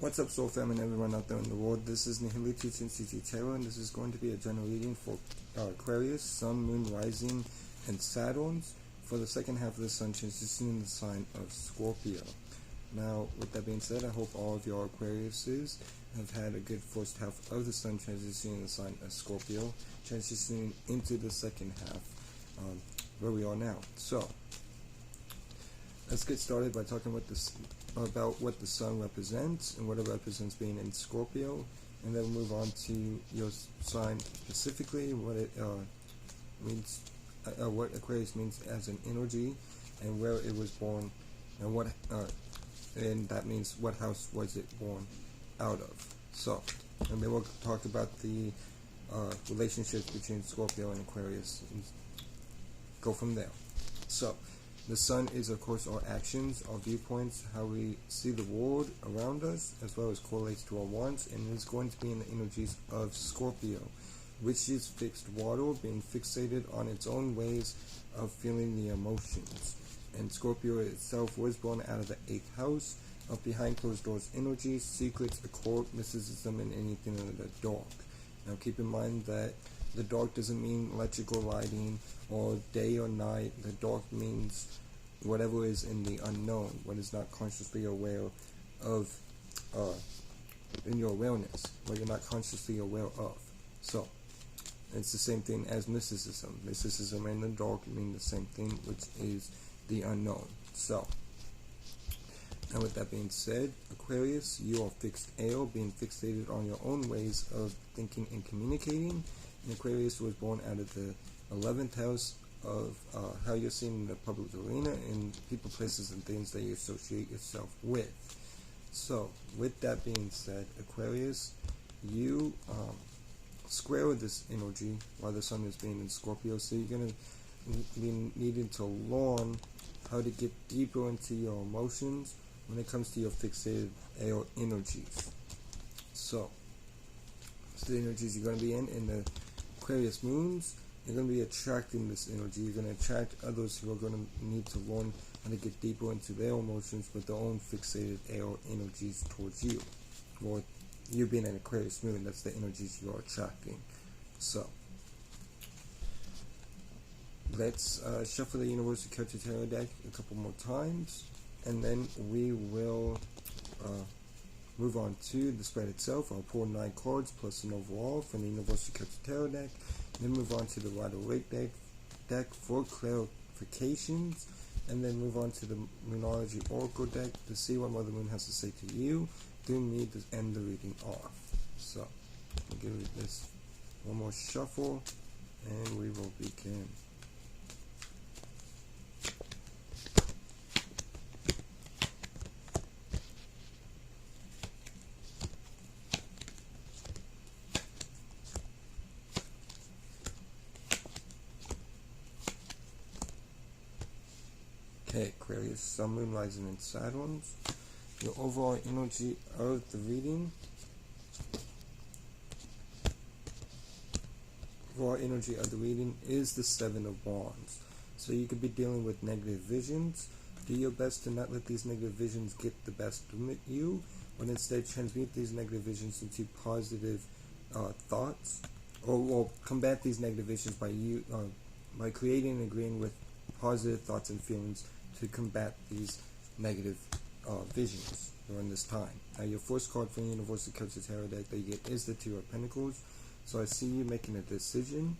What's up, Soul Fam and everyone out there in the world? This is Nihili teaching CT Tarot, and this is going to be a general reading for Aquarius, Sun, Moon, Rising, and Saturn for the second half of the Sun transitioning the sign of Scorpio. Now, with that being said, I hope all of your Aquariuses have had a good first half of the Sun transitioning the sign of Scorpio, transitioning into the second half, where we are now. So, let's get started by talking about what the Sun represents and what it represents being in Scorpio, and then move on to your sign specifically, what it means, what Aquarius means as an energy, and where it was born, and what, and that means what house was it born out of. So, and then we'll talk about the relationships between Scorpio and Aquarius, and go from there. So, the Sun is, of course, our actions, our viewpoints, how we see the world around us, as well as correlates to our wants, and is going to be in the energies of Scorpio, which is fixed water, being fixated on its own ways of feeling the emotions. And Scorpio itself was born out of the 8th house of behind closed doors energies, secrets, occult, mysticism, and anything in the dark. Now keep in mind that the dark doesn't mean electrical lighting or day or night. The dark means whatever is in the unknown, what is not consciously aware of, in your awareness, what you're not consciously aware of. So, it's the same thing as mysticism. Mysticism and the dark mean the same thing, which is the unknown. So, and with that being said, Aquarius, you are fixed air, being fixated on your own ways of thinking and communicating. And Aquarius was born out of the 11th house of how you're seen in the public arena and people, places, and things that you associate yourself with. So, with that being said, Aquarius, you square with this energy while the Sun is being in Scorpio, so you're going to be needing to learn how to get deeper into your emotions when it comes to your fixated air energies. So the energies you're going to be in the Aquarius moons, you're going to be attracting this energy. You're going to attract others who are going to need to learn how to get deeper into their emotions with their own fixated air energies towards you. Or you being an Aquarius moon, that's the energies you are attracting. So, let's shuffle the Universal Celtic Tarot deck a couple more times, and then we will move on to the spread itself. I'll pull 9 cards plus an overall from the Universal Celtic Tarot deck, then move on to the Waite deck for clarifications, and then move on to the Moonology Oracle deck to see what Mother Moon has to say to you through me to end the reading off. So, I'll give this one more shuffle, and we will begin. Okay, Aquarius, Sun, Moon, Rising, and Saturn. Your overall energy of the reading. Overall energy of the reading is the 7 of Wands. So you could be dealing with negative visions. Do your best to not let these negative visions get the best of you, but instead transmute these negative visions into positive thoughts, or combat these negative visions by creating and agreeing with positive thoughts and feelings to combat these negative visions during this time. Now, your first card from the Universal Celtic Tarot deck that you get is the 2 of Pentacles. So I see you making a decision,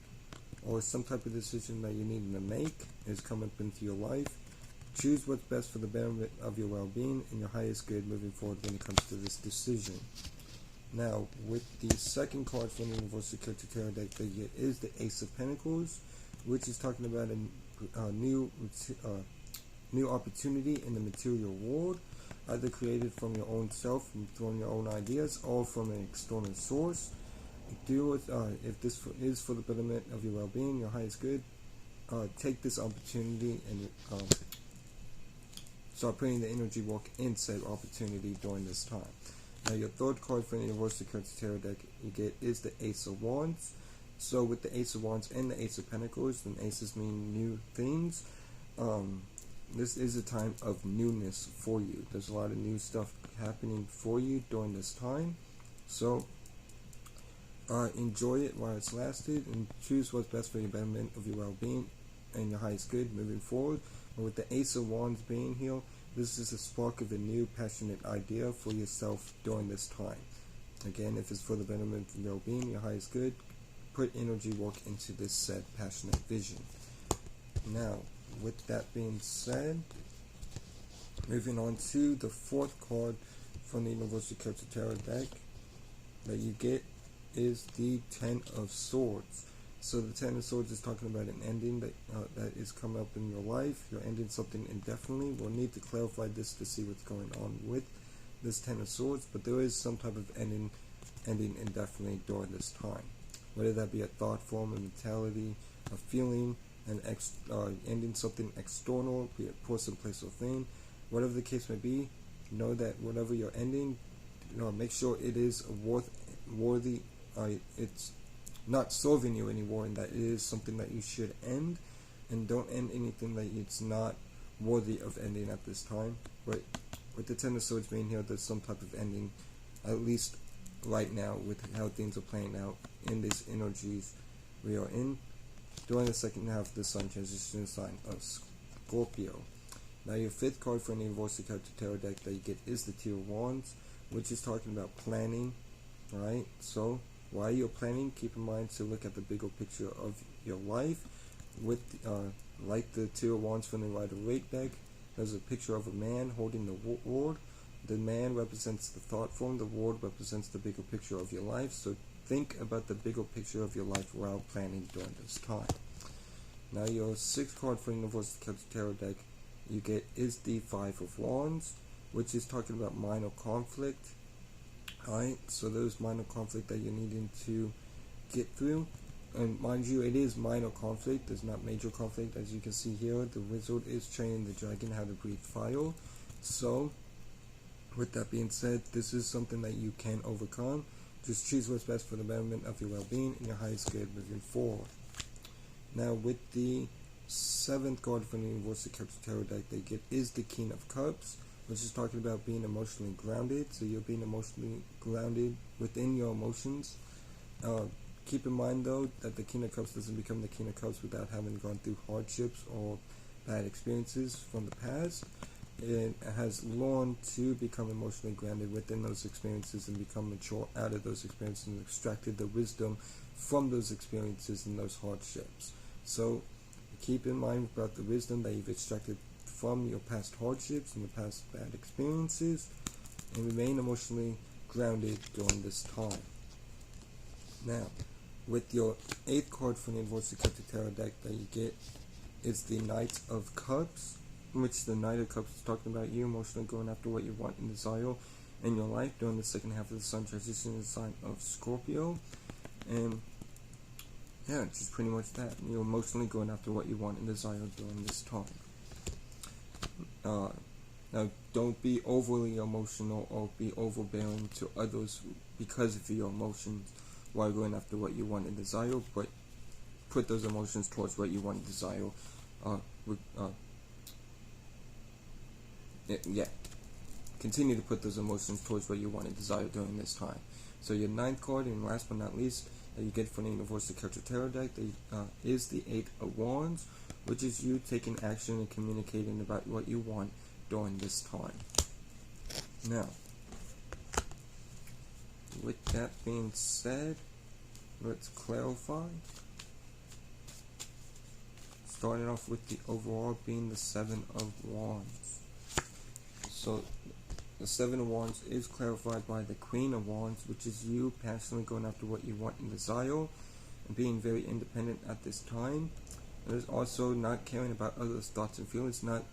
or some type of decision that you need to make is coming up into your life. Choose what's best for the betterment of your well-being and your highest good moving forward when it comes to this decision. Now, with the second card from the Universal Celtic Tarot deck that you get is the Ace of Pentacles, which is talking about a new opportunity in the material world, either created from your own self, from your own ideas, or from an external source. Deal with if this is for the betterment of your well-being, your highest good. Take this opportunity and start putting the energy work in said opportunity during this time. Now, your third card from the Universal Celtic Tarot deck you get is the Ace of Wands. So with the Ace of Wands and the Ace of Pentacles, then aces mean new things. this is a time of newness for you. There's a lot of new stuff happening for you during this time. So enjoy it while it's lasted, and choose what's best for your betterment of your well-being and your highest good moving forward. And with the Ace of Wands being here, this is a spark of a new passionate idea for yourself during this time. Again, if it's for the betterment of your well-being, your highest good, put energy work into this said passionate vision. Now, with that being said, moving on to the fourth card from the Universal Celtic Tarot deck that you get is the Ten of Swords. So the Ten of Swords is talking about an ending that is coming up in your life. You're ending something indefinitely. We'll need to clarify this to see what's going on with this Ten of Swords, but there is some type of ending indefinitely during this time. Whether that be a thought form, a mentality, a feeling, ending something external, be it person, place, or thing. Whatever the case may be, know that whatever you're ending, make sure it is worthy. It's not serving you anymore, and that it is something that you should end, and don't end anything that it's not worthy of ending at this time. But with the Ten of Swords being here, there's some type of ending, at least right now, with how things are playing out in these energies we are in. During the second half of the Sun transition sign of Scorpio. Now your fifth card from the Universal Celtic Tarot deck that you get is the Two of Wands, which is talking about planning. Alright, so while you're planning, keep in mind to look at the bigger picture of your life. With like the Two of Wands from the Waite deck, there's a picture of a man holding the ward. The man represents the thought form, the ward represents the bigger picture of your life. So think about the bigger picture of your life while planning during this time. Now your sixth card for the Universal Celtic Tarot deck you get is the Five of Wands, which is talking about minor conflict. Alright, so there's minor conflict that you're needing to get through. And mind you, it is minor conflict, there's not major conflict. As you can see here, the wizard is training the dragon how to breathe fire. So, with that being said, this is something that you can overcome. Just choose what's best for the betterment of your well-being and your highest good moving forward. Now, with the seventh card from the Universal Celtic Tarot deck they get is the King of Cups, which is talking about being emotionally grounded. So you're being emotionally grounded within your emotions. Keep in mind though that the King of Cups doesn't become the King of Cups without having gone through hardships or bad experiences from the past. It has learned to become emotionally grounded within those experiences and become mature out of those experiences and extracted the wisdom from those experiences and those hardships. So keep in mind about the wisdom that you've extracted from your past hardships and the past bad experiences, and remain emotionally grounded during this time. Now, with your eighth card from the Universal Celtic Tarot deck that you get is the Knight of Cups, which the Knight of Cups is talking about you emotionally going after what you want and desire in your life during the second half of the Sun transition in the sign of Scorpio. And yeah, it's just pretty much that. You're emotionally going after what you want and desire during this time. Now, don't be overly emotional or be overbearing to others because of your emotions while going after what you want and desire, but put those emotions towards what you want and desire. Continue to put those emotions towards what you want and desire during this time. So your ninth card, and last but not least, that you get from the Universal Celtic Tarot deck is the Eight of Wands, which is you taking action and communicating about what you want during this time. Now, with that being said, let's clarify. Starting off with the overall being the Seven of Wands. So the Seven of Wands is clarified by the Queen of Wands, which is you passionately going after what you want and desire and being very independent at this time. There's also not caring about others' thoughts and feelings, not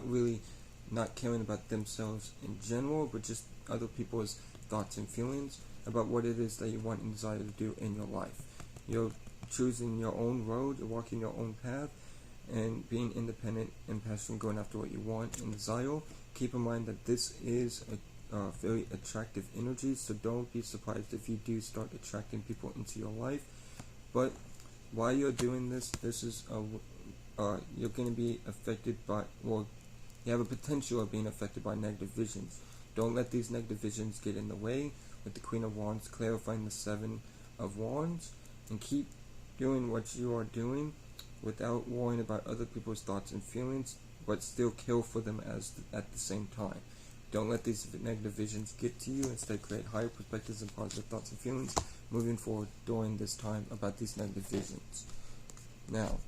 really not caring about themselves in general, but just other people's thoughts and feelings about what it is that you want and desire to do in your life. You're choosing your own road, you're walking your own path, and being independent and passionate, going after what you want and desire. Keep in mind that this is a very attractive energy, so don't be surprised if you do start attracting people into your life. But while you're doing this, this is you're going to be affected by, well, you have a potential of being affected by negative visions. Don't let these negative visions get in the way. With the Queen of Wands clarifying the Seven of Wands, and keep doing what you are doing without worrying about other people's thoughts and feelings, but still care for them at the same time. Don't let these negative visions get to you. Instead, create higher perspectives and positive thoughts and feelings moving forward during this time about these negative visions. Now,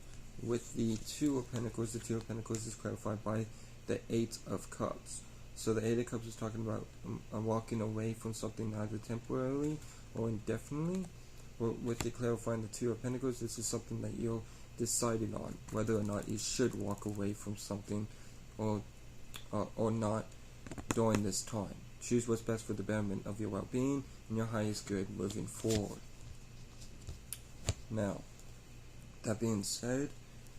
with the Two of Pentacles, the Two of Pentacles is clarified by the Eight of Cups. So the Eight of Cups is talking about walking away from something either temporarily or indefinitely. With the clarifying the Two of Pentacles, this is something that you're deciding on, whether or not you should walk away from something or not during this time. Choose what's best for the betterment of your well-being and your highest good moving forward. Now, that being said,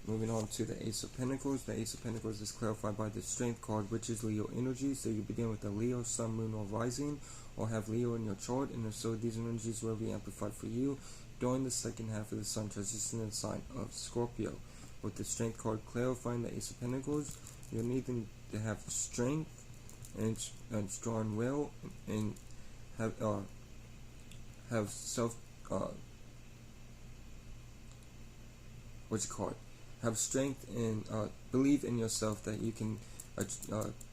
moving on to the Ace of Pentacles. The Ace of Pentacles is clarified by the Strength card, which is Leo energy. So you begin with a Leo, Sun, Moon, or Rising, or have Leo in your chart, and if so, these energies will be amplified for you during the second half of the Sun transition in the sign of Scorpio. With the Strength card clarifying the Ace of Pentacles, you'll need them to have strength and strong will, and have self have strength and believe in yourself that you can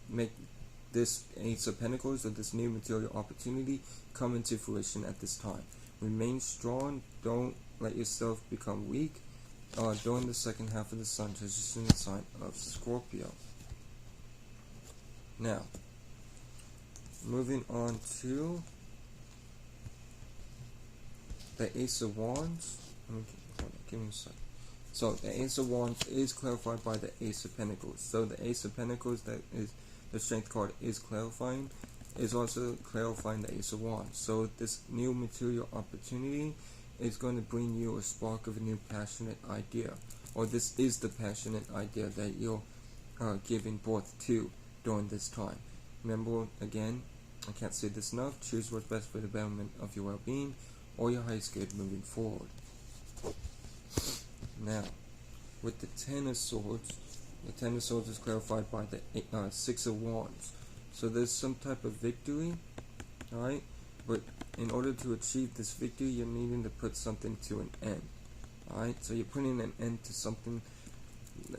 make this Ace of Pentacles or this new material opportunity come into fruition at this time. Remain strong. Don't let yourself become weak during the second half of the Sun transition in the sign of Scorpio. Now, moving on to the Ace of Wands. Give me a second. So the Ace of Wands is clarified by the Ace of Pentacles. So the Ace of Pentacles, that is the Strength card, is clarifying, is also clarifying the Ace of Wands. So this new material opportunity is going to bring you a spark of a new passionate idea, or this is the passionate idea that you're giving birth to during this time. Remember, again, I can't say this enough, choose what's best for the betterment of your well-being or your highest good moving forward. Now, with the Ten of Swords, the Ten of Swords is clarified by the Six of Wands. So there's some type of victory, alright? But in order to achieve this victory, you're needing to put something to an end, alright? So you're putting an end to something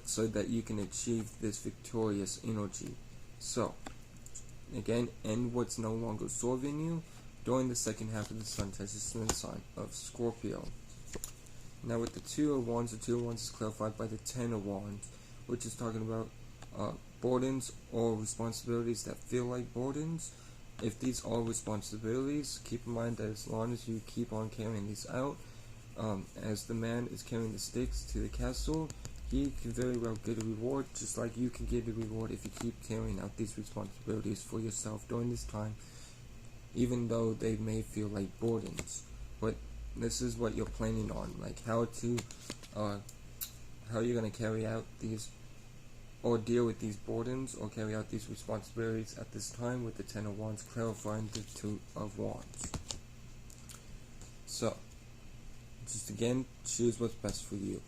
so that you can achieve this victorious energy. So, again, end what's no longer serving you during the second half of the Sun transition in the sign of Scorpio. Now with the Two of Wands, the Two of Wands is clarified by the Ten of Wands, which is talking about burdens or responsibilities that feel like burdens. If these are responsibilities, keep in mind that as long as you keep on carrying these out, as the man is carrying the sticks to the castle, he can very well get a reward, just like you can get a reward if you keep carrying out these responsibilities for yourself during this time, even though they may feel like burdens. But this is what you're planning on, like how you're going to carry out these or deal with these burdens or carry out these responsibilities at this time, with the Ten of Wands clarifying the Two of Wands. So, just again, choose what's best for you.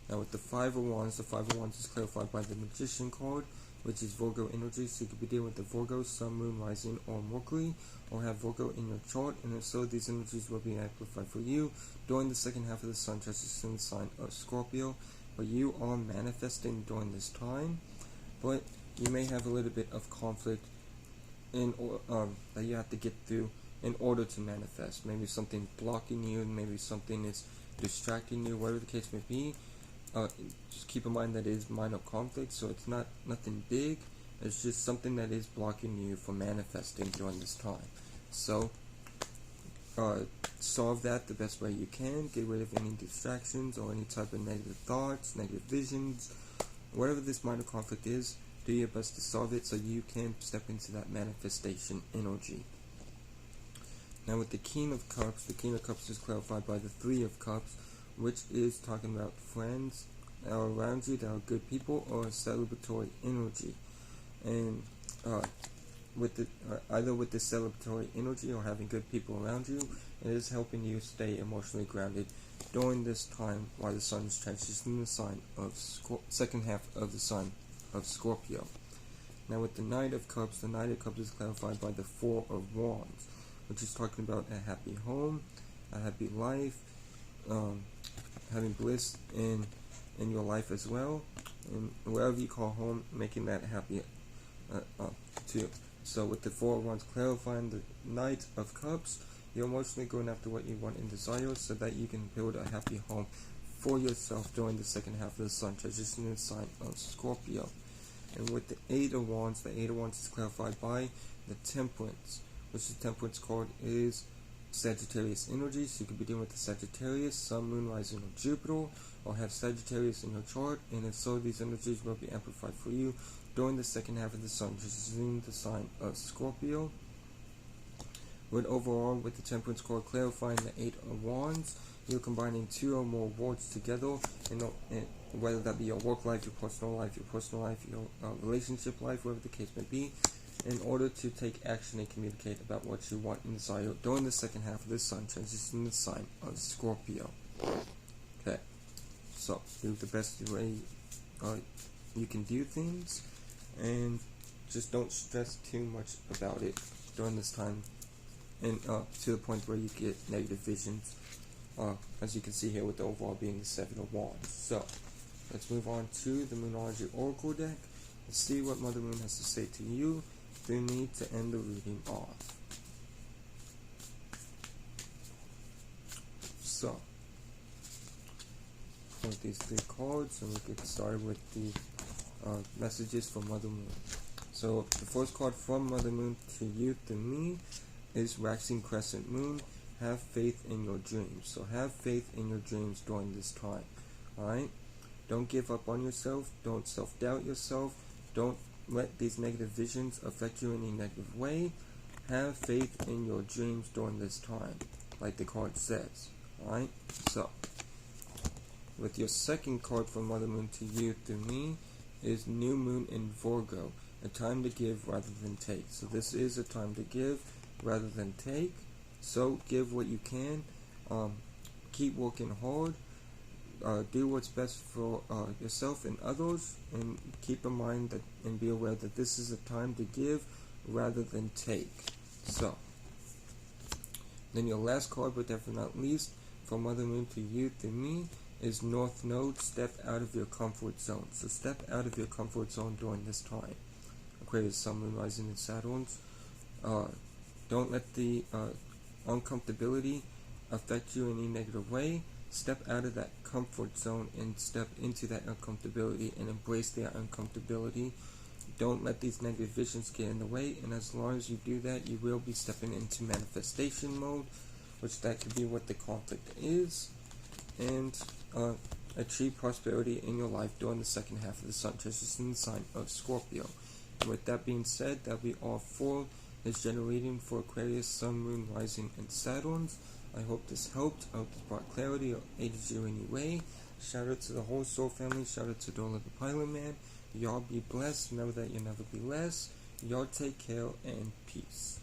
Now with the Five of Wands is clarified by the Magician card, which is Virgo energy. So you could be dealing with the Virgo, Sun, Moon, Rising, or Mercury, or have Virgo in your chart, and if so, these energies will be amplified for you during the second half of the Sun transition in the sign of Scorpio. But you are manifesting during this time, but you may have a little bit of conflict that you have to get through in order to manifest. Maybe something blocking you, maybe something is distracting you, whatever the case may be. Just keep in mind that it is minor conflict, so it's not nothing big. It's just something that is blocking you from manifesting during this time. So solve that the best way you can. Get rid of any distractions or any type of negative thoughts, negative visions, whatever this minor conflict is. Do your best to solve it so you can step into that manifestation energy. Now with the King of Cups is clarified by the Three of Cups, which is talking about friends that are around you that are good people, or a celebratory energy. And either with the celebratory energy or having good people around you. It is helping you stay emotionally grounded during this time while the sun is transitioning the sign of second half of the sign of Scorpio. Now with the Knight of Cups is clarified by the Four of Wands, which is talking about a happy home, a happy life, having bliss in your life as well, and wherever you call home, making that happy too. So with the Four of Wands clarifying the Knight of Cups, you're emotionally going after what you want and desire so that you can build a happy home for yourself during the second half of the sun transitioning the sign of Scorpio. And with the Eight of Wands is clarified by the Temperance, which the Temperance card is Sagittarius energy. So you could be dealing with the Sagittarius, Sun, Moon, Rising, or Jupiter, or have Sagittarius in your chart, and if so, these energies will be amplified for you during the second half of the sun transitioning the sign of Scorpio. With overall, with the Temperance card clarifying the Eight of Wands, you're combining two or more words together, and whether that be your work life, your personal life, your relationship life, whatever the case may be, in order to take action and communicate about what you want and desire during the second half of the sun transitioning the sign of Scorpio. Okay, so do the best way you can do things, and just don't stress too much about it during this time, and to the point where you get negative visions, as you can see here with the overall being the Seven of Wands. So let's move on to the Moonology Oracle deck. Let's see what Mother Moon has to say to you through me to end the reading off. So, point these three cards and we'll get started with the messages from Mother Moon. So, the first card from Mother Moon to you through me is Waxing Crescent Moon. Have faith in your dreams. So, have faith in your dreams during this time. Alright? Don't give up on yourself. Don't self-doubt yourself. Don't let these negative visions affect you in any negative way. Have faith in your dreams during this time, like the card says. Alright? So, with your second card from Mother Moon to you through me is New Moon in Virgo. A time to give rather than take. So this is a time to give rather than take. So give what you can. Keep working hard. Do what's best for yourself and others, and keep in mind that and be aware that this is a time to give rather than take. So, then your last card, but definitely not least, from Mother Moon to you through me is North Node. Step out of your comfort zone. So step out of your comfort zone during this time. Aquarius, Sun, Moon, Rising, and Saturn. Don't let the uncomfortability affect you in any negative way. Step out of that comfort zone and step into that uncomfortability and embrace that uncomfortability. Don't let these negative visions get in the way, and as long as you do that, you will be stepping into manifestation mode, which that could be what the conflict is, and achieve prosperity in your life during the second half of the sun transition in the sign of Scorpio. And with that being said, that'll be all for this general reading for Aquarius, Sun, Moon, Rising, and Saturn. I hope this helped. I hope this brought clarity or aided you in any way. Shout out to the whole Soul family. Shout out to Dola the Pilot Man. Y'all be blessed. Remember that you'll never be less. Y'all take care and peace.